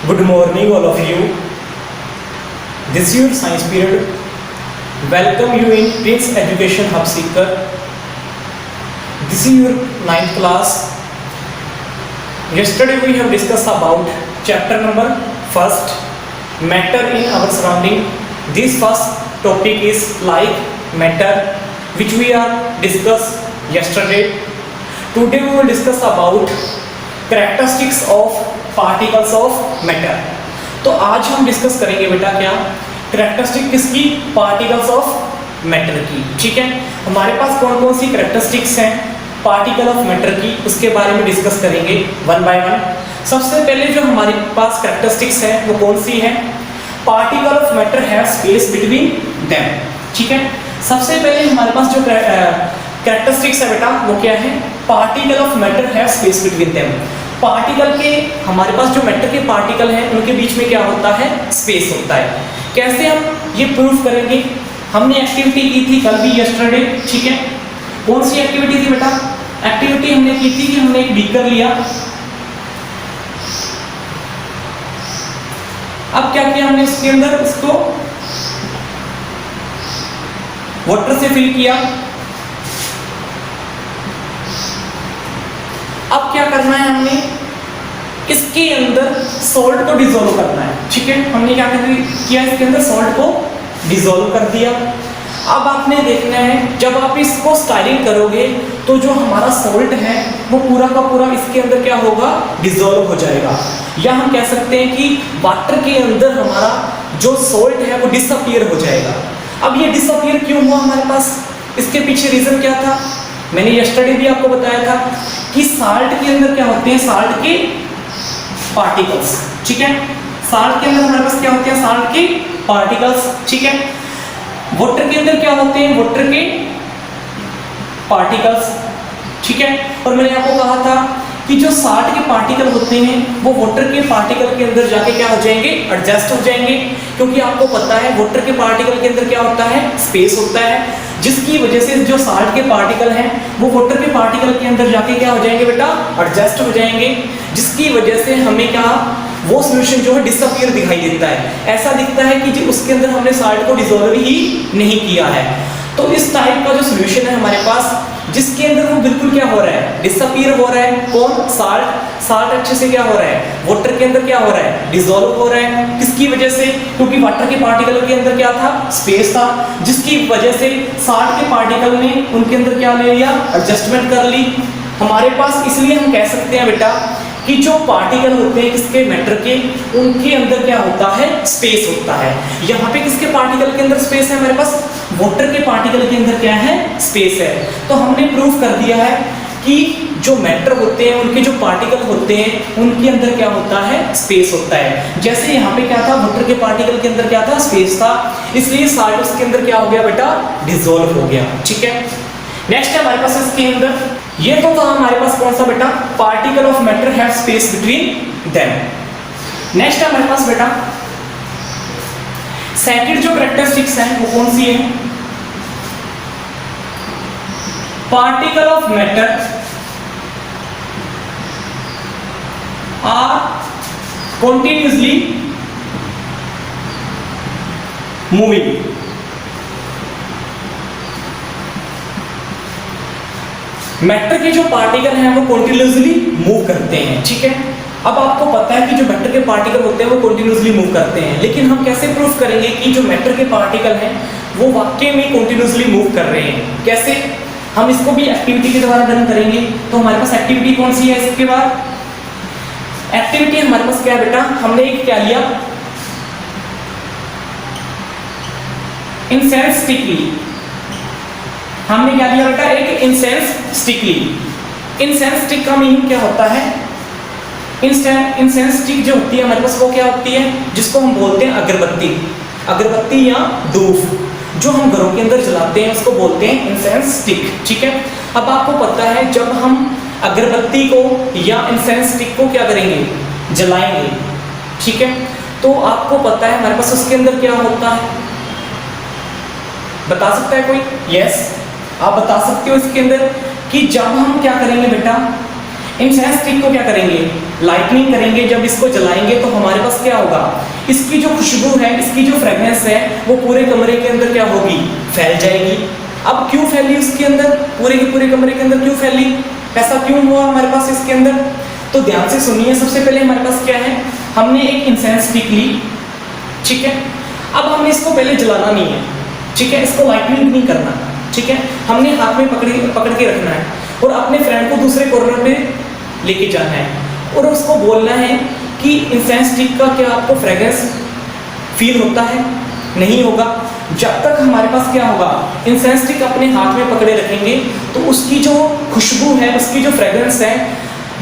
Good morning, all of you. This is your science period. Welcome you in Prince Education Hub Seeker. This is your 9th class. Yesterday we have discussed about chapter number 1st, matter in our surrounding. This first topic is like matter, which we are discussed yesterday. Today we will discuss about characteristics of particles of matter. तो आज हम discuss करेंगे बेटा क्या characteristic किसकी, particles of matter की। ठीक है, हमारे पास कौन कौन सी कैरेक्टरिस्टिक्स हैं पार्टिकल ऑफ मैटर की, उसके बारे में डिस्कस करेंगे वन बाय वन। सबसे पहले जो हमारे पास कैरेक्टरिस्टिक्स है वो कौन सी है, particle of matter have space between them. ठीक है, सबसे पहले हमारे पास जो कैरेक्टरिस्टिक्स है बेटा वो क्या है, particle of matter have space between them. Particle के, हमारे पास जो मैटर के पार्टिकल हैं उनके बीच में क्या होता है, स्पेस होता है। कैसे हम ये प्रूफ करेंगे, हमने एक्टिविटी की थी कल भी यस्टरडे। ठीक है, कौन सी एक्टिविटी थी बेटा, एक्टिविटी हमने की थी कि हमने एक बीकर लिया, अब क्या किया हमने इसके अंदर इसको वाटर से फिल किया। अब क्या करना है, हमने इसके अंदर सॉल्ट को डिसॉल्व करना है। ठीक है, हमने क्या किया, इसके अंदर सॉल्ट को डिसॉल्व कर दिया। अब आपने देखना है जब आप इसको स्टाइलिंग करोगे तो जो हमारा सॉल्ट है वो पूरा का पूरा इसके अंदर क्या होगा, डिसॉल्व हो जाएगा। या हम कह सकते हैं कि वाटर के अंदर हमारा जो सॉल्ट है वो डिसअपीयर हो जाएगा। अब ये डिसअपीयर क्यों हुआ हमारे पास, इसके पीछे रीजन क्या था, मैंने यस्टरडे भी आपको बताया था कि साल्ट के अंदर क्या होते हैं, साल्ट के पार्टिकल्स। ठीक है, साल्ट के अंदर हमारे पास क्या होते हैं, साल्ट के पार्टिकल्स। ठीक है, वाटर के अंदर क्या होते हैं, वाटर के पार्टिकल्स। ठीक है, और मैंने आपको कहा था कि जो साल्ट के पार्टिकल होते हैं वो वाटर के पार्टिकल के अंदर जाके क्या हो जाएंगे, एडजस्ट हो जाएंगे। क्योंकि आपको पता है वाटर के पार्टिकल के अंदर क्या होता है, स्पेस होता है, जिसकी वजह से जो साल्ट के पार्टिकल हैं वो वाटर के पार्टिकल के अंदर जाके क्या हो जाएंगे बेटा, एडजस्ट हो जाएंगे, जिसकी वजह से हमें क्या, वो सॉल्यूशन जो है डिसअपीयर दिखाई देता है। ऐसा दिखता है कि उसके अंदर हमने साल्ट को डिसॉल्व ही नहीं किया है। तो इस टाइप का जो सॉल्यूशन है हमारे पास, जिसके अंदर वो बिल्कुल क्या हो रहा है, डिसअपीयर हो रहा है। कौन, साल्ट। साल्ट अच्छे से क्या हो रहा है, वाटर के अंदर क्या हो रहा है, डिसॉल्व हो रहा है। किसकी वजह से, क्योंकि वाटर के पार्टिकल के अंदर क्या था, स्पेस था, जिसकी वजह से साल्ट के पार्टिकल ने उनके अंदर क्या ले लिया, एडजस्टमेंट कर ली हमारे पास। इसलिए हम कह सकते हैं बेटा कि जो पार्टिकल होते हैं किसके, मैटर के, उनके अंदर क्या होता है, स्पेस होता है। यहाँ पे किसके पार्टिकल के अंदर स्पेस है हमारे पास, वाटर के पार्टिकल के अंदर क्या है, स्पेस है। तो हमने प्रूफ कर दिया है कि जो मैटर होते हैं उनके जो पार्टिकल होते हैं उनके अंदर क्या होता है, स्पेस होता है। जैसे यहाँ पे क्या था, वाटर के पार्टिकल के अंदर क्या था, स्पेस था, इसलिए साल्ट उसके अंदर क्या हो गया बेटा, डिसॉल्व हो गया। ठीक है, नेक्स्ट है हमारे पास इसके अंदर, ये तो था हमारे पास कौन सा बेटा, particle of matter have space between them. Next है हमारे पास बेटा सेकंड जो कैरेक्टरिस्टिक्स हैं वो कौन सी है, particle of matter are continuously moving. Matter के जो पार्टिकल हैं वो कंटिन्यूअसली मूव करते हैं। ठीक है, अब आपको पता है कि जो मैटर के पार्टिकल होते हैं वो कंटिन्यूअसली मूव करते हैं, लेकिन हम कैसे प्रूफ करेंगे कि जो मैटर के पार्टिकल हैं वो वाकई में कंटिन्यूअसली मूव कर रहे हैं। कैसे, हम इसको भी एक्टिविटी के द्वारा डन करेंगे। तो हमारे पास एक्टिविटी कौन सी है, इसके बाद एक्टिविटी हमारे पास क्या है बेटा, हमने एक क्या लिया, इंसेंस स्टिकली। हमने क्या लिया बेटा, एक इंसेंस स्टिकली। इंसेंस स्टिक का मीनिंग क्या होता है, इंसेंस स्टिक जो होती है हमारे पास वो क्या होती है, जिसको हम बोलते हैं अगरबत्ती, अगरबत्ती या धूप जो हम घरों के अंदर जलाते हैं उसको बोलते हैं इंसेंस स्टिक। ठीक है, अब आपको पता है जब हम अगरबत्ती को या इंसेंस स्टिक को क्या करेंगे, जलाएंगे। ठीक है, तो आपको पता है हमारे पास उसके अंदर क्या होता है, बता सकता है कोई? यस, आप बता सकते हो इसके अंदर कि जब हम क्या करेंगे बेटा, इंसेंस स्टिक को क्या करेंगे, लाइटनिंग करेंगे, जब इसको जलाएंगे तो हमारे पास क्या होगा, इसकी जो खुशबू है, इसकी जो फ्रेग्रेंस है वो पूरे कमरे के अंदर क्या होगी, फैल जाएगी। अब क्यों फैली उसके अंदर, पूरे के पूरे कमरे के अंदर क्यों फैली, ऐसा क्यों हुआ हमारे पास इसके अंदर? तो ध्यान से सुनिए। सबसे पहले हमारे पास क्या है, हमने एक इंसेंस स्टिक ली, ठीक है। अब हमने इसको पहले जलाना नहीं है, ठीक है, इसको लाइटनिंग नहीं करना, ठीक है। हमने हाथ में पकड़ के रखना है और अपने फ्रेंड को दूसरे कॉर्नर पे लेके जाना है और उसको बोलना है कि इंसेंस स्टिक का क्या आपको फ्रेग्रेंस फील होता है? नहीं होगा। जब तक हमारे पास क्या होगा, इंसेंस स्टिक अपने हाथ में पकड़े रखेंगे तो उसकी जो खुशबू है, उसकी जो फ्रेग्रेंस है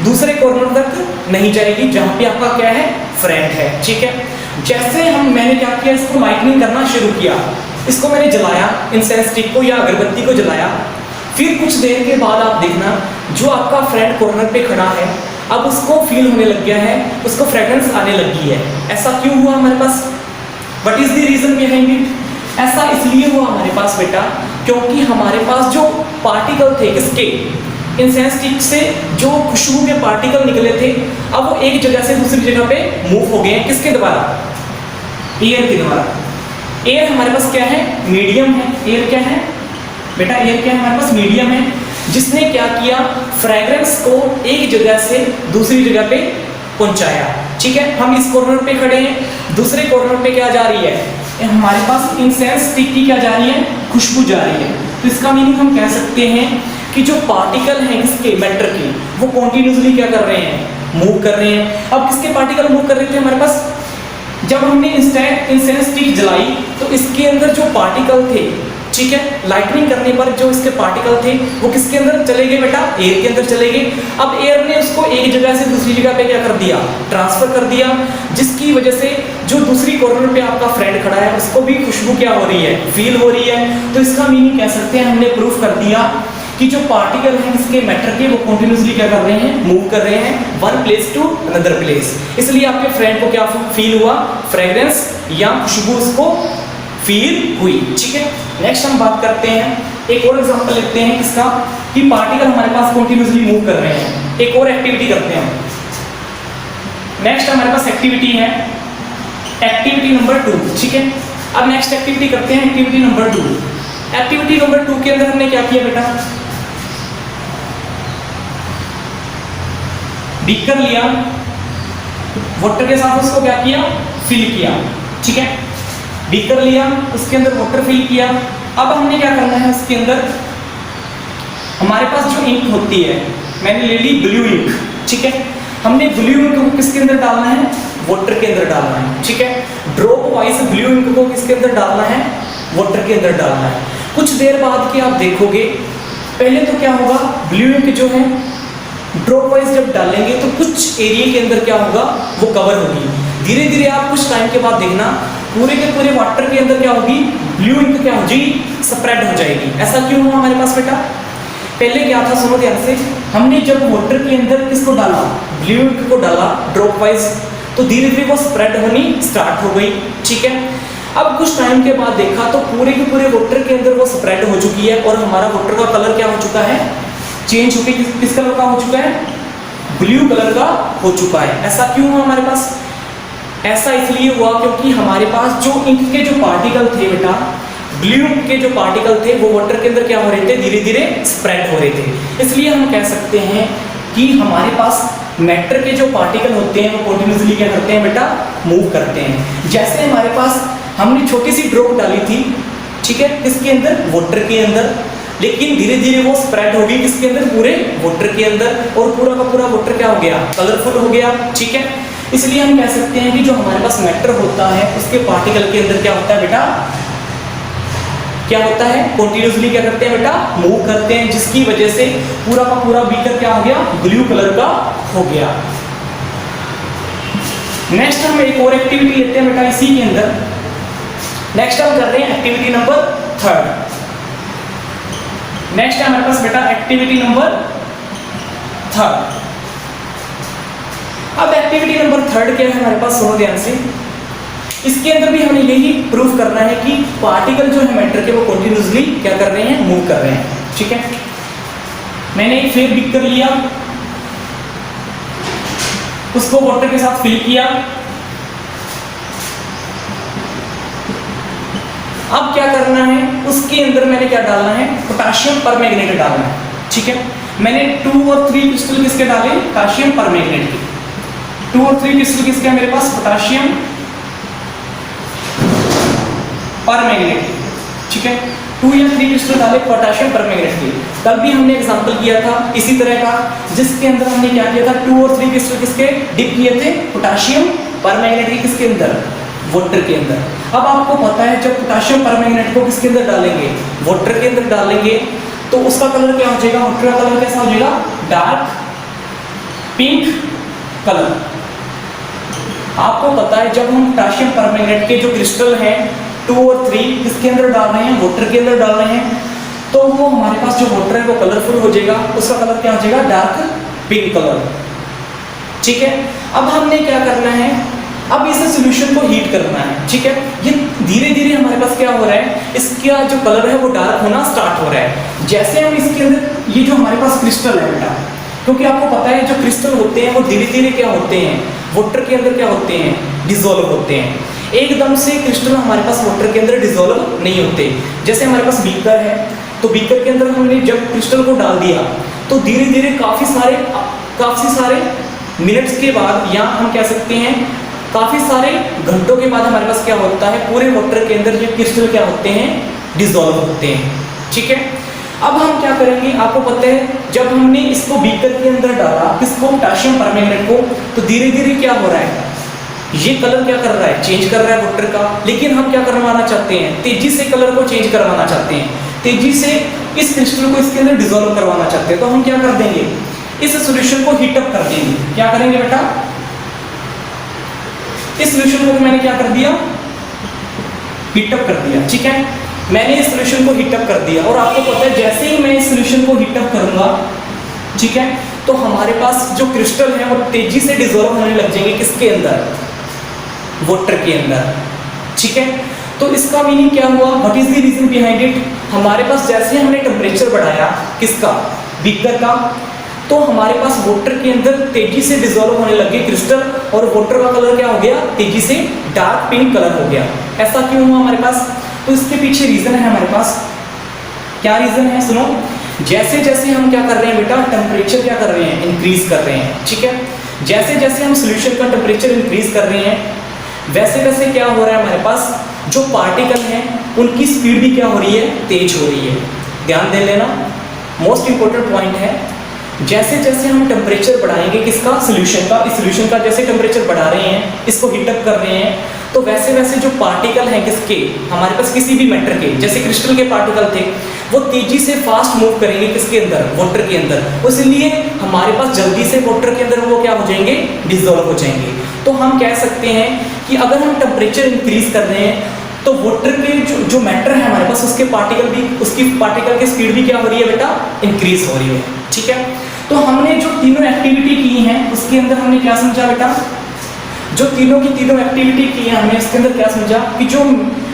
दूसरे कॉर्नर तक नहीं जाएगी जहाँ पे आपका क्या है, फ्रेंड है, ठीक है। जैसे मैंने क्या किया, इसको लाइटनिंग करना शुरू किया, इसको मैंने जलाया, इंसेंस स्टिक को या अगरबत्ती को जलाया, फिर कुछ देर के बाद आप देखना जो आपका फ्रेंड कॉर्नर पे खड़ा है अब उसको फील होने लग गया है, उसको फ्रेग्रेंस आने लगी है। ऐसा क्यों हुआ हमारे पास? What is the reason behind it? ऐसा इसलिए हुआ हमारे पास बेटा क्योंकि हमारे पास जो पार्टिकल थे किसके, इंसेंस स्टिक से जो खुशबू के पार्टिकल निकले थे अब वो एक जगह से दूसरी जगह पे मूव हो गए हैं। किसके द्वारा? एयर के द्वारा। एयर हमारे पास क्या है, मीडियम है। एयर क्या है बेटा, एयर क्या है हमारे पास, मीडियम है, जिसने क्या किया, फ्रेग्रेंस को एक जगह से दूसरी जगह पे पहुंचाया, ठीक है। हम इस कॉर्नर पे खड़े हैं, दूसरे कॉर्नर पे क्या जा रही है, हमारे पास इंसेंस स्टिक की क्या जा रही है, खुशबू जा रही है। तो इसका मीनिंग हम कह सकते हैं कि जो पार्टिकल हैं किसके, मैटर के, वो कॉन्टिन्यूसली क्या कर रहे हैं, मूव कर रहे हैं। अब किसके पार्टिकल मूव कर रहे थे हमारे पास, जब हमने इंसेंस स्टिक जलाई तो इसके अंदर जो पार्टिकल थे, ठीक है, लाइटनिंग करने पर जो इसके पार्टिकल थे वो किसके अंदर चले गए बेटा, एयर के अंदर चले गए। अब एयर ने उसको एक जगह से दूसरी जगह पे क्या कर दिया, ट्रांसफर कर दिया, जिसकी वजह से जो दूसरी कॉर्नर पे आपका फ्रेंड खड़ा है उसको भी खुशबू क्या हो रही है, फील हो रही है। तो इसका मीनिंग कह सकते हैं, हमने प्रूफ कर दिया कि जो पार्टिकल हैं इसके मैटर के वो कंटिन्यूअसली क्या कर रहे हैं, मूव कर रहे हैं one place to another place. इसलिए आपके फ्रेंड को क्या फील हुआ, फ्रेग्रेंस या खुशबू उसको फील हुई, ठीक है। नेक्स्ट हम बात करते हैं, एक और एग्जांपल लेते हैं इसका कि पार्टिकल हमारे पास कंटिन्यूअसली मूव कर रहे हैं। एक और एक्टिविटी करते हैं। नेक्स्ट हमारे पास एक्टिविटी है एक्टिविटी नंबर 2, ठीक है। अब नेक्स्ट एक्टिविटी करते हैं एक्टिविटी नंबर 2। एक्टिविटी नंबर 2 के अंदर हमने क्या किया बेटा, बीकर लिया, वाटर के साथ उसको क्या किया, फिल किया, ठीक है। बीकर लिया, उसके अंदर वाटर फिल किया। अब हमने क्या करना है, उसके अंदर हमारे पास जो इंक होती है, मैंने ले ली ब्लू इंक, ठीक है। हमने ब्लू इंक को किसके अंदर डालना है, वाटर के अंदर डालना है, ठीक है। ड्रॉप वाइज ब्लू इंक को किसके अंदर डालना है, वाटर के अंदर डालना है। कुछ देर बाद के आप देखोगे, पहले तो क्या होगा, ब्लू इंक जो है ड्रॉप वाइज जब डालेंगे तो कुछ एरिया के अंदर क्या होगा, वो कवर होगी। धीरे धीरे आप कुछ टाइम के बाद देखना पूरे के पूरे वाटर के अंदर क्या होगी, ब्लू इंक क्या हो जाएगी, स्प्रेड हो जाएगी। ऐसा क्यों हुआ हमारे पास बेटा, पहले क्या था, सुनो ध्यान से, हमने जब वाटर के अंदर किसको डाला, ब्लू इंक को डाला ड्रॉप वाइज, तो धीरे धीरे वो स्प्रेड होनी स्टार्ट हो गई, ठीक है। अब कुछ टाइम के बाद देखा तो पूरे के पूरे वाटर के अंदर वो स्प्रेड हो चुकी है और हमारा वाटर का कलर क्या हो चुका है, चेंज होकर किस कलर का हो चुका है, ब्लू कलर का हो चुका है। ऐसा क्यों हुआ हमारे पास, ऐसा इसलिए हुआ क्योंकि हमारे पास जो इंक के जो पार्टिकल थे बेटा, ब्लू इंक के जो पार्टिकल थे वो वाटर के अंदर क्या हो रहे थे, धीरे धीरे स्प्रेड हो रहे थे। इसलिए हम कह सकते हैं कि हमारे पास मैटर के जो पार्टिकल होते हैं वो कंटिन्यूअसली क्या करते हैं बेटा, मूव करते हैं। जैसे हमारे पास हमने छोटी सी ड्रॉप डाली थी, ठीक है, किसके अंदर, वाटर के अंदर, लेकिन धीरे धीरे वो स्प्रेड हो गई किसके अंदर, पूरे वाटर के अंदर, और पूरा का पूरा वाटर क्या हो गया, कलरफुल हो गया, ठीक है। इसलिए हम कह सकते हैं कि जो हमारे पास मैटर होता है उसके पार्टिकल के अंदर क्या होता है बेटा, क्या होता है, कंटिन्यूअसली क्या करते हैं बेटा, मूव करते हैं, जिसकी वजह से पूरा का पूरा बीकर क्या हो गया, ब्लू कलर का हो गया। नेक्स्ट हम एक और एक्टिविटी लेते हैं बेटा इसी के अंदर। नेक्स्ट हम कर रहे हैं एक्टिविटी नंबर 3। नेक्स्ट है हमारे पास बेटा एक्टिविटी नंबर 3। अब एक्टिविटी नंबर 3 क्या है हमारे पास, सुनो ध्यान से। इसके अंदर भी हमें यही प्रूफ करना है कि पार्टिकल जो है मैटर के वो कंटिन्यूअसली क्या कर रहे हैं, मूव कर रहे हैं, ठीक है। मैंने एक फिर बीकर लिया, उसको वाटर के साथ फिल किया। अब क्या करना है, उसके अंदर मैंने क्या डालना है, पोटेशियम परमैंगनेट डालना है। ठीक है, मैंने 2 और 3 क्रिस्टल किसके डाले, पोटेशियम परमैंगनेट के। 2 और 3 क्रिस्टल किसके मेरे पास, पोटेशियम परमैंगनेट। ठीक है, 2 या 3 क्रिस्टल डाले पोटेशियम परमैंगनेट के। कल भी हमने एग्जांपल किया था इसी तरह का, जिसके अंदर हमने क्या किया था, 2 और 3 क्रिस्टल किसके डिप किए थे, पोटेशियम परमैंगनेट के, किसके अंदर, वाटर के अंदर। अब आपको पता है जब पोटेशियम परमैंगनेट को किसके अंदर डालेंगे, वाटर के अंदर डालेंगे, तो उसका कलर क्या हो जाएगा, वाटर का कलर कैसा हो जाएगा, डार्क पिंक कलर। आपको पता है जब हम पोटेशियम परमैंगनेट के जो क्रिस्टल हैं 2 और 3 किसके अंदर डाल रहे हैं, वाटर के अंदर डाल रहे हैं, तो वो हमारे पास जो वाटर है वो कलरफुल हो जाएगा, उसका कलर क्या हो जाएगा, डार्क पिंक कलर। ठीक है, अब हमने क्या करना है, अब इस सॉल्यूशन को हीट करना है। ठीक है, ये धीरे धीरे हमारे पास क्या हो रहा है, इसका जो कलर है वो डार्क होना स्टार्ट हो रहा है। जैसे हम इसके अंदर ये जो हमारे पास क्रिस्टल है बेटा, क्योंकि आपको पता है जो क्रिस्टल होते हैं वो धीरे धीरे क्या होते हैं, वाटर के अंदर क्या होते हैं, डिसॉल्व होते हैं। एकदम से क्रिस्टल हमारे पास वाटर के अंदर डिसॉल्व नहीं होते। जैसे हमारे पास बीकर है, तो बीकर के अंदर हमने जब क्रिस्टल को डाल दिया तो धीरे धीरे काफी सारे मिनट्स के बाद, या हम कह सकते हैं काफी सारे घंटों के बाद हमारे पास क्या होता है, पूरे वाटर के अंदर ये क्रिस्टल क्या होते हैं, डिसॉल्व होते हैं। ठीक है, अब हम क्या करेंगे, आपको पता है जब हमने इसको बीकर के अंदर डाला, किसको, पोटेशियम परमैंगनेट को, तो धीरे धीरे क्या हो रहा है, ये कलर क्या कर रहा है, चेंज कर रहा है वाटर का। लेकिन हम क्या करवाना चाहते हैं, तेजी से कलर को चेंज करवाना चाहते हैं, तेजी से इस क्रिस्टल को इसके अंदर डिसॉल्व करवाना चाहते हैं। तो हम क्या कर देंगे, इस सॉल्यूशन को हीट अप कर देंगे। क्या करेंगे बेटा, इस सॉल्यूशन को मैंने क्या कर दिया, हीट अप कर दिया। ठीक है, मैंने इस सॉल्यूशन को हीट अप कर दिया, और आपको पता है जैसे ही मैं इस सॉल्यूशन को हीट अप करूंगा, ठीक है, तो हमारे पास जो क्रिस्टल है वो तेजी से डिसॉल्व होने लग जाएंगे, किसके अंदर, वाटर के अंदर। ठीक है, तो इसका मीनिंग क्या हुआ, what is the reason behind it, हमारे पास जैसे हमने टेम्परेचर बढ़ाया किसका, बीकर का, तो हमारे पास वाटर के अंदर तेजी से डिसॉल्व होने लगे क्रिस्टल, और वाटर का कलर क्या हो गया, तेजी से डार्क पिंक कलर हो गया। ऐसा क्यों हुआ हमारे पास, तो इसके पीछे रीजन है हमारे पास। क्या रीजन है, सुनो, जैसे जैसे हम क्या कर रहे हैं बेटा, टेम्परेचर क्या कर रहे हैं, इंक्रीज कर रहे हैं। ठीक है, जैसे जैसे हम सोल्यूशन का टेम्परेचर इंक्रीज कर रहे हैं, वैसे वैसे क्या हो रहा है, हमारे पास जो पार्टिकल हैं उनकी स्पीड भी क्या हो रही है, तेज हो रही है। ध्यान दे लेना, मोस्ट इंपॉर्टेंट पॉइंट है। जैसे जैसे हम टेम्परेचर बढ़ाएंगे किसका, सोल्यूशन का, इस सोल्यूशन का जैसे टेम्परेचर बढ़ा रहे हैं, इसको हीटअप कर रहे हैं, तो वैसे वैसे जो पार्टिकल हैं किसके, हमारे पास किसी भी मैटर के, जैसे क्रिस्टल के पार्टिकल थे, वो तेजी से फास्ट मूव करेंगे किसके अंदर, वाटर के अंदर। इसलिए हमारे पास जल्दी से वाटर के अंदर वो क्या हो जाएंगे, डिसॉल्व हो जाएंगे। तो हम कह सकते हैं कि अगर हम टेम्परेचर इंक्रीज कर रहे हैं तो वाटर के जो मैटर है हमारे पास, उसके पार्टिकल भी, उसकी पार्टिकल की स्पीड भी क्या हो रही है बेटा, इंक्रीज हो रही है। ठीक है, तो हमने जो तीनों एक्टिविटी की हैं उसके अंदर हमने क्या समझा बेटा, जो तीनों की तीनों एक्टिविटी की है हमने इसके अंदर क्या समझा कि जो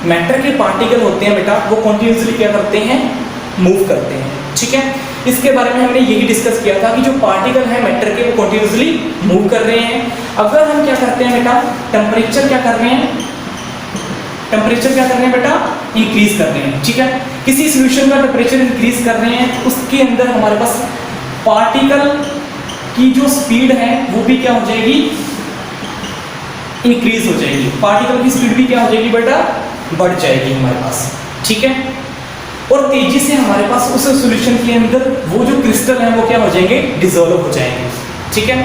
मैटर के पार्टिकल होते हैं बेटा, वो कॉन्टिन्यूसली क्या करते हैं, मूव करते हैं। ठीक है, इसके बारे में हमने यही डिस्कस किया था कि जो पार्टिकल है मैटर के, वो कॉन्टिन्यूसली मूव कर रहे हैं। अगर हम क्या करते हैं बेटा, टेम्परेचर क्या कर रहे हैं, टेम्परेचर क्या कर रहे हैं बेटा, इंक्रीज कर रहे हैं। ठीक है, किसी सोल्यूशन का टेम्परेचर इंक्रीज कर रहे हैं, उसके अंदर हमारे पास पार्टिकल की जो स्पीड है वो भी क्या हो जाएगी, इंक्रीज हो जाएगी। पार्टिकल की स्पीड भी क्या हो जाएगी बेटा, बढ़ जाएगी हमारे पास। ठीक है, और तेजी से हमारे पास उस सॉल्यूशन के अंदर वो जो क्रिस्टल है वो क्या हो जाएंगे, डिसॉल्व हो जाएंगे। ठीक है,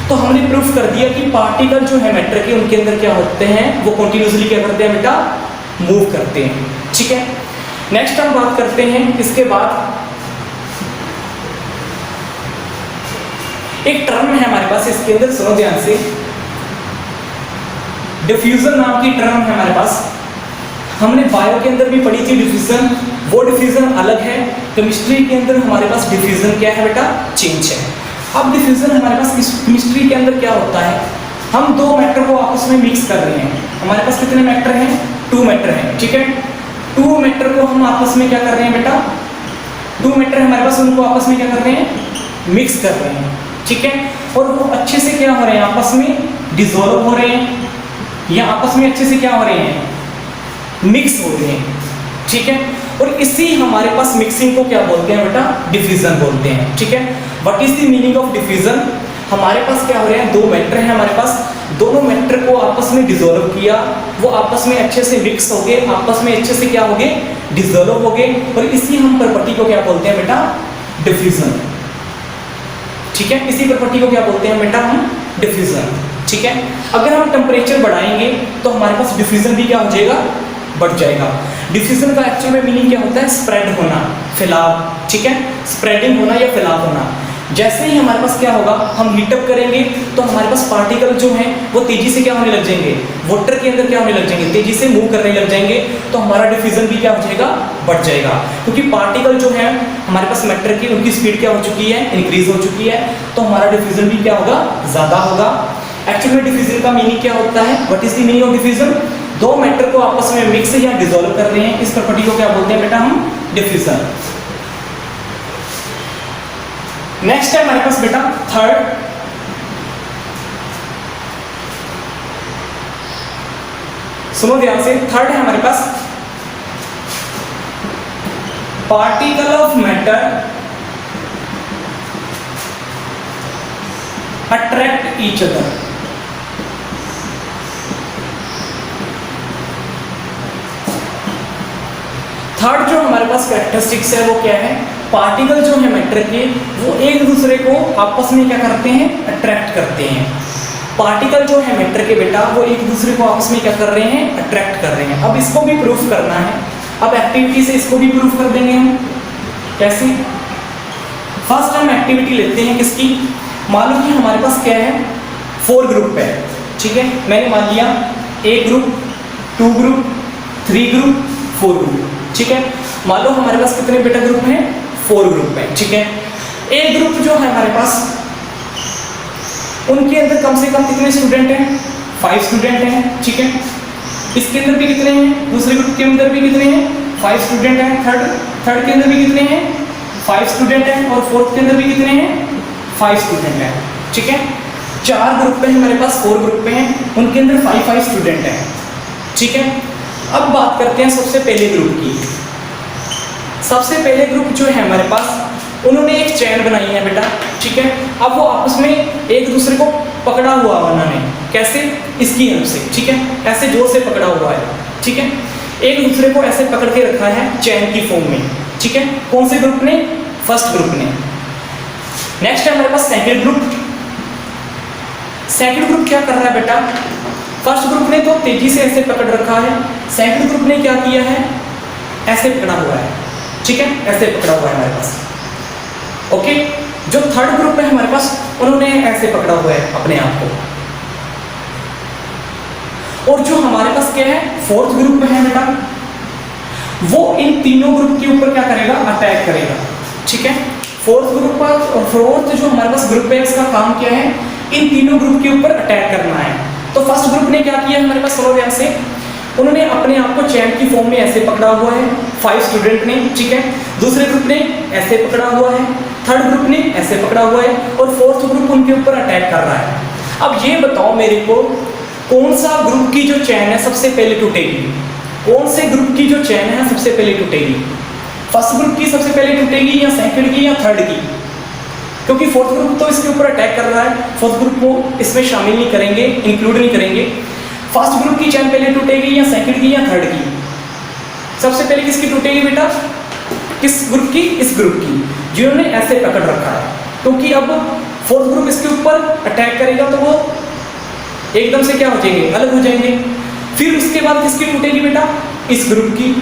तो हमने प्रूफ कर दिया कि पार्टिकल जो है मैटर के, उनके अंदर क्या होते हैं, वो कंटिन्यूसली क्या करते हैं बेटा, मूव करते हैं। ठीक है, नेक्स्ट हम बात करते हैं, इसके बाद एक टर्म है हमारे पास, इसके अंदर सुनो ध्यान से, डिफ्यूजन नाम की टर्म है हमारे पास। हमने बायो के अंदर भी पढ़ी थी डिफ्यूजन, वो डिफ्यूजन अलग है। केमिस्ट्री के अंदर हमारे पास डिफ्यूजन क्या है बेटा, चेंज है। अब डिफ्यूजन हमारे पास केमिस्ट्री के अंदर क्या होता है, हम दो मैटर को आपस में मिक्स कर रहे हैं। हमारे पास कितने मैटर हैं, 2 मैटर हैं। ठीक है, 2 मैटर को हम आपस में क्या कर रहे हैं बेटा, 2 मैटर हमारे पास, उनको आपस में क्या कर रहे हैं, मिक्स कर रहे हैं। ठीक है, और वो अच्छे से क्या हो रहे हैं, आपस में डिसॉल्व हो रहे हैं, या आपस में अच्छे से क्या हो रहे हैं, मिक्स हो रहे हैं, ठीक है। और इसी हमारे पास मिक्सिंग को क्या बोलते हैं बेटा, डिफ्यूजन बोलते हैं, ठीक है। What is the meaning of diffusion? हमारे पास क्या हो रहे हैं, दो मैटर हैं हमारे पास, दोनों मैटर को आपस में डिसॉल्व किया, वो आपस में अच्छे से मिक्स हो गए, आपस में अच्छे से क्या हो गए, डिसॉल्व हो गए, और इसी हम प्रॉपर्टी को क्या बोलते हैं बेटा, डिफ्यूजन, ठीक है। इसी प्रॉपर्टी को क्या बोलते हैं बेटा हम, डिफ्यूजन, ठीक है। अगर हम टेम्परेचर बढ़ाएंगे तो हमारे पास डिफ्यूजन भी क्या हो जाएगा, बढ़ जाएगा। डिफ्यूजन का एक्चुअल में मीनिंग क्या होता है, स्प्रेड होना, फैलाव, ठीक है, स्प्रेडिंग होना या फैलाव होना। जैसे ही हमारे पास क्या होगा, हम हीटअप करेंगे तो हमारे पास पार्टिकल जो हैं वो तेजी से क्या होने लग जाएंगे, वाटर के अंदर क्या होने लग जाएंगे, तेजी से मूव करने लग जाएंगे, तो हमारा डिफ्यूजन भी क्या हो जाएगा, बढ़ जाएगा। क्योंकि पार्टिकल जो है हमारे पास मैटर की, उनकी स्पीड क्या हो चुकी है, इंक्रीज हो चुकी है, तो हमारा डिफ्यूजन भी क्या होगा, ज्यादा होगा। एक्चुअली में डिफ्यूजन का मीनिंग क्या होता है, what is the meaning of diffusion? दो मैटर को आपस में मिक्स या डिसॉल्व कर रहे हैं, इस प्रॉपर्टी को क्या बोलते हैं बेटा हम, डिफ्यूजन। नेक्स्ट है हमारे पास बेटा थर्ड, सुनो ध्यान से, थर्ड है हमारे पास particle of matter attract each other. Third जो हमारे पास कैरेक्टरिस्टिक्स है वो क्या है, पार्टिकल जो है मैटर के वो एक दूसरे को आपस में क्या करते हैं, अट्रैक्ट करते हैं। पार्टिकल जो है मैटर के बेटा वो एक दूसरे को आपस में क्या कर रहे हैं, अट्रैक्ट कर रहे हैं। अब इसको भी प्रूफ करना है, अब एक्टिविटी से इसको भी प्रूफ कर देंगे हम। कैसे? फर्स्ट हम एक्टिविटी लेते हैं किसकी, मान लो कि हमारे पास क्या है, 4 ग्रुप है, ठीक है। मैंने मान लिया 1 ग्रुप, 2 ग्रुप, 3 ग्रुप, 4 ग्रुप, ठीक है। मान लो हमारे पास कितने बेटा ग्रुप हैं, 4 ग्रुप हैं, ठीक है। एक ग्रुप जो है हमारे पास, उनके अंदर कम से कम कितने स्टूडेंट हैं, 5 स्टूडेंट हैं, ठीक है। इसके अंदर भी कितने हैं, दूसरे ग्रुप के अंदर भी कितने हैं, 5 स्टूडेंट हैं। थर्ड के अंदर भी कितने हैं, 5 स्टूडेंट हैं, और फोर्थ के अंदर भी कितने हैं, 5 स्टूडेंट हैं, ठीक है। 4 ग्रुप पे हमारे पास, 4 ग्रुप पे हैं, उनके अंदर 5 स्टूडेंट हैं, ठीक है। अब बात करते हैं सबसे पहले ग्रुप की। सबसे पहले ग्रुप जो है हमारे पास, उन्होंने एक चैन बनाई है बेटा, ठीक है। अब वो आपस में एक दूसरे को पकड़ा हुआ है उन्होंने, कैसे, इसकी हेल्प से, ठीक है, ऐसे जोर से पकड़ा हुआ है, ठीक है। एक दूसरे को ऐसे पकड़ के रखा है चैन की फॉर्म में, ठीक है। कौन से ग्रुप ने, फर्स्ट ग्रुप ने। नेक्स्ट है हमारे पास सेकंड ग्रुप। सेकंड ग्रुप क्या कर रहा है बेटा, फर्स्ट ग्रुप ने तो तेजी से ऐसे पकड़ रखा है, सेकंड ग्रुप ने क्या किया है, ऐसे पकड़ा हुआ है, ठीक है, ऐसे पकड़ा हुआ है हमारे पास, ओके। जो थर्ड ग्रुप है हमारे पास, उन्होंने ऐसे पकड़ा हुआ है अपने आप को। और जो हमारे पास क्या है, फोर्थ ग्रुप है बेटा, वो इन तीनों ग्रुप के ऊपर क्या करेगा, अटैक करेगा, ठीक है। फोर्थ ग्रुप पर, फोर्थ जो हमारे पास ग्रुप है, इसका काम क्या है, इन तीनों ग्रुप के ऊपर अटैक करना है। तो फर्स्ट ग्रुप ने क्या किया हमारे पास, सुनो से, उन्होंने अपने आप को चैन की फॉर्म में ऐसे पकड़ा हुआ है, 5 स्टूडेंट ने, ठीक है। दूसरे ग्रुप ने ऐसे पकड़ा हुआ है, थर्ड ग्रुप ने ऐसे पकड़ा हुआ है, और फोर्थ ग्रुप उनके ऊपर अटैक कर रहा है। अब ये बताओ मेरे को, कौन सा ग्रुप की जो चैन है सबसे पहले टूटेगी, कौन से ग्रुप की जो चैन है सबसे पहले टूटेगी, फर्स्ट ग्रुप की सबसे पहले टूटेगी, या सेकंड की, या थर्ड की? क्योंकि फोर्थ ग्रुप तो इसके ऊपर अटैक कर रहा है, फोर्थ ग्रुप को इसमें शामिल नहीं करेंगे, इंक्लूड नहीं करेंगे। फर्स्ट ग्रुप की चैन पहले टूटेगी, या सेकंड की, या थर्ड की? सबसे पहले किसकी टूटेगी बेटा, किस ग्रुप की, इस ग्रुप की, जिन्होंने ऐसे पकड़ रखा है। क्योंकि अब फोर्थ ग्रुप इसके ऊपर अटैक करेगा तो वो एकदम से क्या हो जाएंगे, अलग हो जाएंगे। फिर उसके बाद किसकी टूटेगी बेटा, इस ग्रुप की।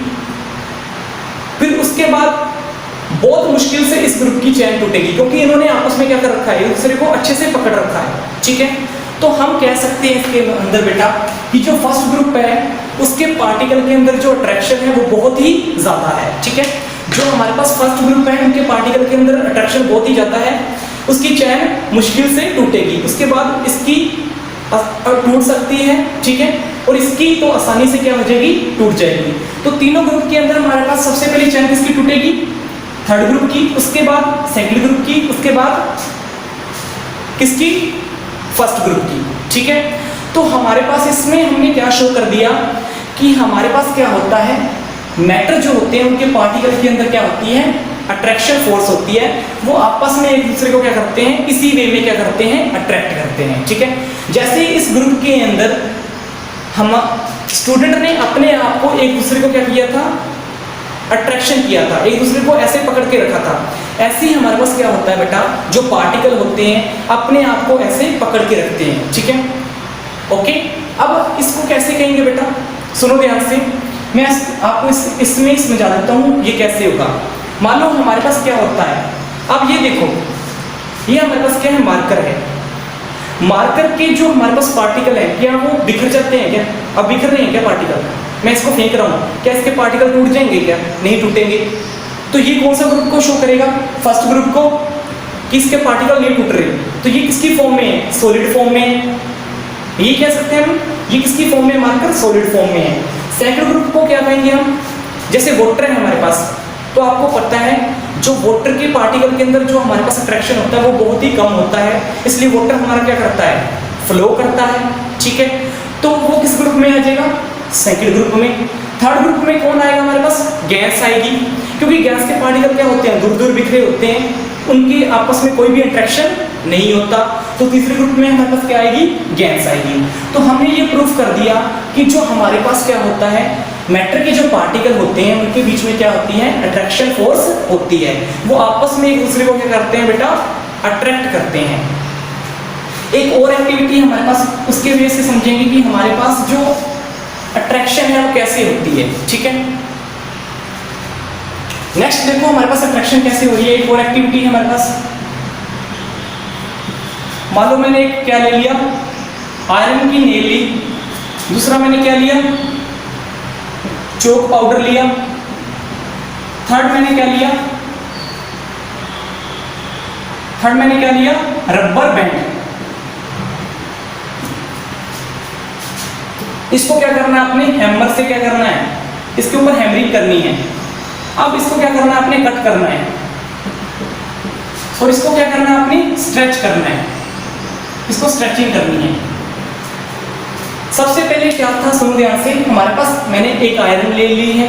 फिर उसके बाद बहुत मुश्किल से इस ग्रुप की चैन टूटेगी, क्योंकि इन्होंने आपस में क्या कर रखा है, एक दूसरे को अच्छे से पकड़ रखा है, ठीक है। तो हम कह सकते हैं इसके अंदर बेटा कि जो फर्स्ट ग्रुप है उसके पार्टिकल के अंदर जो अट्रैक्शन है वो बहुत ही ज्यादा है, ठीक है। जो हमारे पास फर्स्ट ग्रुप है उनके पार्टिकल के अंदर अट्रैक्शन बहुत ही ज्यादा है, उसकी चैन मुश्किल से टूटेगी। उसके बाद इसकी टूट सकती है, ठीक है, और इसकी तो आसानी से क्या हो जाएगी, टूट जाएगी। तो तीनों ग्रुप के अंदर हमारे पास सबसे पहले चैन किसकी टूटेगी, थर्ड ग्रुप की, उसके बाद सेकंड ग्रुप की, उसके बाद किसकी? फर्स्ट ग्रुप की। ठीक है, तो हमारे पास इसमें हमने क्या शो कर दिया कि हमारे पास क्या होता है, मैटर जो होते हैं उनके पार्टिकल के अंदर क्या होती है, अट्रैक्शन फोर्स होती है। वो आपस में एक दूसरे को क्या करते हैं, इसी वे में क्या करते हैं, अट्रैक्ट करते हैं। ठीक है, जैसे इस ग्रुप के अंदर हम स्टूडेंट ने अपने आप को एक दूसरे को क्या किया था, अट्रैक्शन किया था, एक दूसरे को ऐसे पकड़ के रखा था। ऐसे ही हमारे पास क्या होता है बेटा, जो पार्टिकल होते हैं अपने आप को ऐसे पकड़ के रखते हैं। ठीक है, ओके। अब इसको कैसे कहेंगे बेटा, सुनो ध्यान से, मैं आपको इसमें समझा देता हूँ ये कैसे होगा। मान लो हमारे पास क्या होता है, अब ये देखो, ये हमारे पास क्या है, मार्कर है। मार्कर के जो हमारे पास पार्टिकल है, क्या वो बिखर जाते हैं क्या? अब बिखर रहे हैं क्या पार्टिकल? मैं इसको फेंक रहा हूँ, क्या इसके पार्टिकल टूट जाएंगे क्या? नहीं टूटेंगे। तो ये कौन सा ग्रुप को शो करेगा, फर्स्ट ग्रुप को, कि इसके पार्टिकल नहीं टूट रहे। तो ये किसकी फॉर्म में है, सॉलिड फॉर्म में है। ये कह सकते हैं हम, ये किसकी फॉर्म में, मार्कर सॉलिड फॉर्म में है। सेकंड ग्रुप को क्या कहेंगे हम, जैसे वाटर है हमारे पास, तो आपको पता है जो वाटर के पार्टिकल के अंदर जो हमारे पास अट्रैक्शन होता है वो बहुत ही कम होता है, इसलिए वाटर हमारा क्या करता है, फ्लो करता है। ठीक है, तो वो किस ग्रुप में आ जाएगा, सेकंड ग्रुप में। थर्ड ग्रुप में कौन आएगा हमारे पास, गैस आएगी, क्योंकि गैस के पार्टिकल क्या होते हैं, दूर दूर बिखरे होते हैं, उनके आपस में कोई भी अट्रैक्शन नहीं होता। तो तीसरे ग्रुप में हमारे पास क्या आएगी, गैस आएगी। तो हमने ये प्रूफ कर दिया कि जो हमारे पास क्या होता है, मैटर के जो पार्टिकल होते हैं उनके बीच में क्या होती है, अट्रैक्शन फोर्स होती है। वो आपस में एक दूसरे को क्या करते हैं बेटा, अट्रैक्ट करते हैं। एक और एक्टिविटी हमारे पास उसके वजह से समझेंगे कि हमारे पास जो अट्रैक्शन है वो कैसे होती है। ठीक है, नेक्स्ट देखो हमारे पास अट्रैक्शन कैसे हो रही है। एक और एक्टिविटी है हमारे पास, मान लो मैंने क्या ले लिया, आयरन की नेल ली, दूसरा मैंने क्या लिया, चोक पाउडर लिया, थर्ड मैंने क्या लिया, रबर बैंड। इसको क्या करना है आपने, हैमर से क्या करना है, इसके ऊपर हैमरिंग करनी है। अब इसको क्या करना है आपने, कट करना है, और इसको क्या करना है आपने, स्ट्रेच करना है, इसको स्ट्रेचिंग करनी है। सबसे पहले क्या था, सुनो ध्यान से, हमारे पास मैंने एक आयरन ले ली है,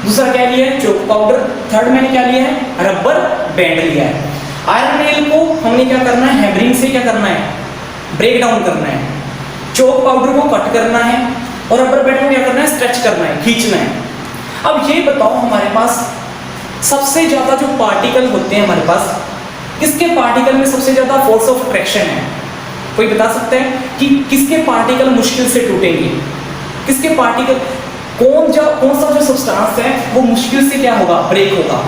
दूसरा क्या लिया है, चोक पाउडर, थर्ड मैंने क्या लिया है, रबर बैंड लिया है। आयरन नेल को हमने क्या करना है, हैमरिंग से क्या करना है, ब्रेक डाउन करना है। चोक पाउडर को कट करना है, और रबर बैंड को क्या करना है, स्ट्रेच करना है, खींचना है। अब ये बताओ हमारे पास सबसे ज्यादा जो पार्टिकल होते हैं हमारे पास, किसके पार्टिकल में सबसे ज्यादा फोर्स ऑफ अट्रैक्शन है? कोई बता सकता है कि किसके पार्टिकल मुश्किल से टूटेंगे, किसके पार्टिकल, कौन सा जो सब्सटेंस है वो मुश्किल से क्या होगा, ब्रेक होगा।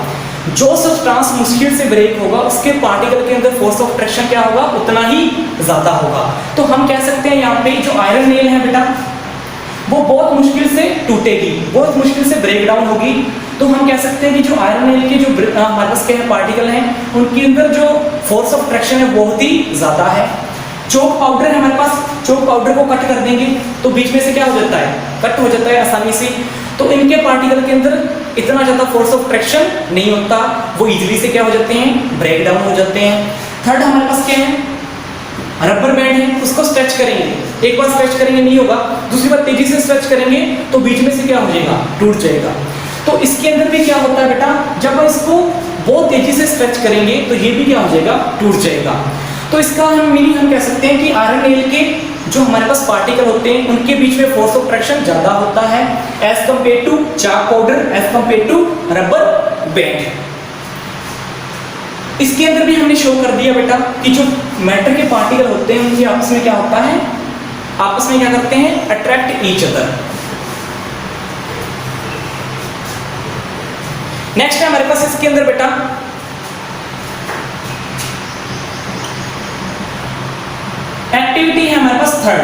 जो सब्सटेंस मुश्किल से ब्रेक होगा उसके पार्टिकल के अंदर फोर्स ऑफ अट्रैक्शन क्या होगा, उतना ही ज्यादा होगा। तो हम कह सकते हैं यहाँ पे जो आयरन नेल है बेटा, वो बहुत मुश्किल से टूटेगी, बहुत मुश्किल से ब्रेक डाउन होगी। तो हम कह सकते हैं कि जो आयरन नेल के जो हमारे पास के पार्टिकल हैं उनके अंदर जो फोर्स ऑफ अट्रैक्शन है बहुत ही ज्यादा है। चोक पाउडर है हमारे पास, चोक पाउडर को कट कर देंगे तो बीच में से क्या हो जाता है, कट हो जाता है आसानी से। तो इनके पार्टिकल के अंदर इतना ज्यादा फोर्स ऑफ अट्रैक्शन नहीं होता, वो इजीली से क्या हो जाते हैं, ब्रेक डाउन हो जाते हैं। थर्ड हमारे पास क्या है, रबर बैंड है, उसको स्ट्रेच करेंगे, एक बार स्ट्रेच करेंगे नहीं होगा, दूसरी बार तेजी से स्ट्रेच करेंगे तो बीच में से क्या हो जाएगा, टूट जाएगा। तो इसके अंदर भी क्या होता है बेटा, जब इसको बहुत तेजी से स्ट्रेच करेंगे तो ये भी क्या हो जाएगा, टूट जाएगा। तो इसका मीनिंग हम कह सकते हैं कि आयरन नेल के जो हमारे पास पार्टिकल होते हैं उनके बीच में फोर्स ऑफ अट्रैक्शन ज्यादा होता है as compare to chalk powder, as compare to rubber band. इसके अंदर भी हमने शो कर दिया बेटा कि जो मैटर के पार्टिकल होते हैं उनके आपस में क्या होता है, आपस में क्या करते हैं, अट्रैक्ट ईच अदर। नेक्स्ट है हमारे पास इसके अंदर बेटा एक्टिविटी है हमारे पास थर्ड।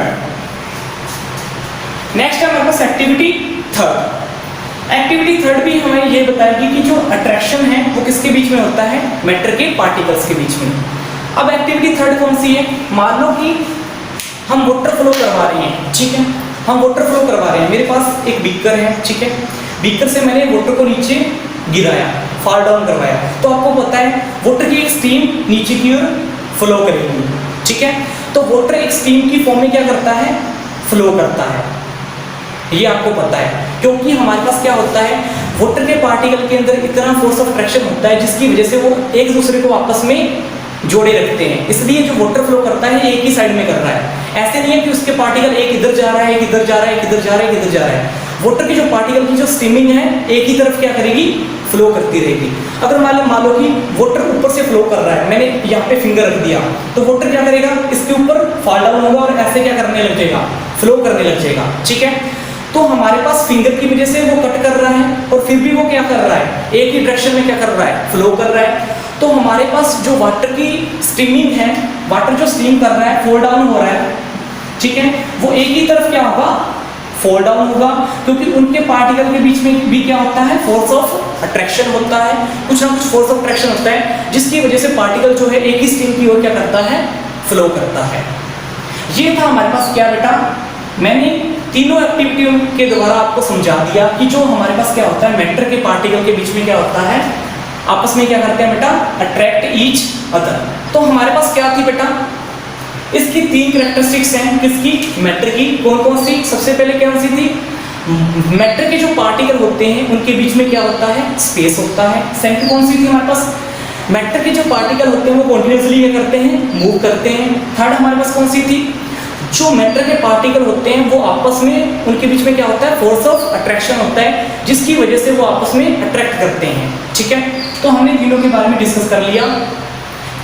नेक्स्ट है हमारे पास एक्टिविटी थर्ड। एक्टिविटी थर्ड भी हमें ये बताएगी कि जो अट्रैक्शन है वो किसके बीच में होता है, मैटर के पार्टिकल्स के बीच में। अब एक्टिविटी थर्ड कौन सी है, मान लो कि हम वाटर फ्लो करवा रहे हैं, ठीक है, हम वाटर फ्लो करवा रहे हैं, मेरे पास एक बीकर है, ठीक है, बीकर से मैंने वाटर को नीचे गिराया, फॉल डाउन करवाया, तो आपको पता है वाटर की एक स्ट्रीम नीचे की ओर फ्लो करेगी, ठीक है। तो वाटर एक स्टीम की फॉर्म में क्या करता है, फ्लो करता है, ये आपको पता है, क्योंकि हमारे पास क्या होता है, वाटर के पार्टिकल के अंदर इतना फोर्स ऑफ अट्रैक्शन होता है जिसकी वजह से वो एक दूसरे को आपस में जोड़े रखते हैं। इसलिए जो वाटर फ्लो करता है एक ही साइड में कर रहा है। ऐसे नहीं है कि उसके पार्टिकल एक इधर जा रहा है, एक इधर जा रहा है, एक इधर जा रहा है, एक इधर जा रहा है। वाटर की जो पार्टिकल की जो स्ट्रीमिंग है एक ही तरफ क्या करेगी, फ्लो करती रहेगी। अगर मान लो कि वाटर ऊपर से फ्लो कर रहा है, मैंने यहाँ पे फिंगर रख दिया, तो वाटर क्या करेगा, इसके ऊपर फॉल डाउन होगा और ऐसे क्या करने लग जाएगा, फ्लो करने लग जाएगा। ठीक है, तो हमारे पास फिंगर की वजह से वो कट कर रहा है और फिर भी वो क्या कर रहा है, एक ही डायरेक्शन में क्या कर रहा है, फ्लो कर रहा है। तो हमारे पास जो वाटर की स्ट्रीमिंग है, वाटर जो स्ट्रीम कर रहा है, फॉल डाउन हो रहा है, ठीक है, वो एक ही तरफ क्या होगा, फॉल डाउन होगा, क्योंकि उनके पार्टिकल के बीच में भी क्या होता है, फोर्स ऑफ अट्रैक्शन होता है, कुछ ना कुछ फोर्स ऑफ अट्रैक्शन होता है, जिसकी वजह से पार्टिकल जो है एक ही स्ट्रीम की ओर क्या करता है, फ्लो करता है। ये था हमारे पास क्या बेटा, मैंने तीनों एक्टिविटियों के द्वारा आपको समझा दिया कि जो हमारे पास क्या होता है, मैटर के पार्टिकल के बीच में क्या होता है, आपस में क्या करते हैं बेटा, अट्रैक्ट ईच अदर। तो हमारे पास क्या थी बेटा, इसकी तीन कैरेक्टरिस्टिक्स हैं, किसकी, मैटर की। कौन कौन सी, सबसे पहले कौन सी थी, मैटर के जो पार्टिकल होते हैं उनके बीच में क्या होता है, स्पेस होता है। सेकंड कौन सी थी हमारे पास, मैटर के जो पार्टिकल होते हैं वो कॉन्टिन्यूसली क्या करते हैं, मूव करते हैं। थर्ड हमारे पास कौन सी थी, जो मैटर के पार्टिकल होते हैं वो आपस में, उनके बीच में क्या होता है, फोर्स ऑफ अट्रैक्शन होता है, जिसकी वजह से वो आपस में अट्रैक्ट करते हैं। ठीक है, तो हमने तीनों के बारे में डिस्कस कर लिया।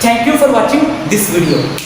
Thank you for watching this video.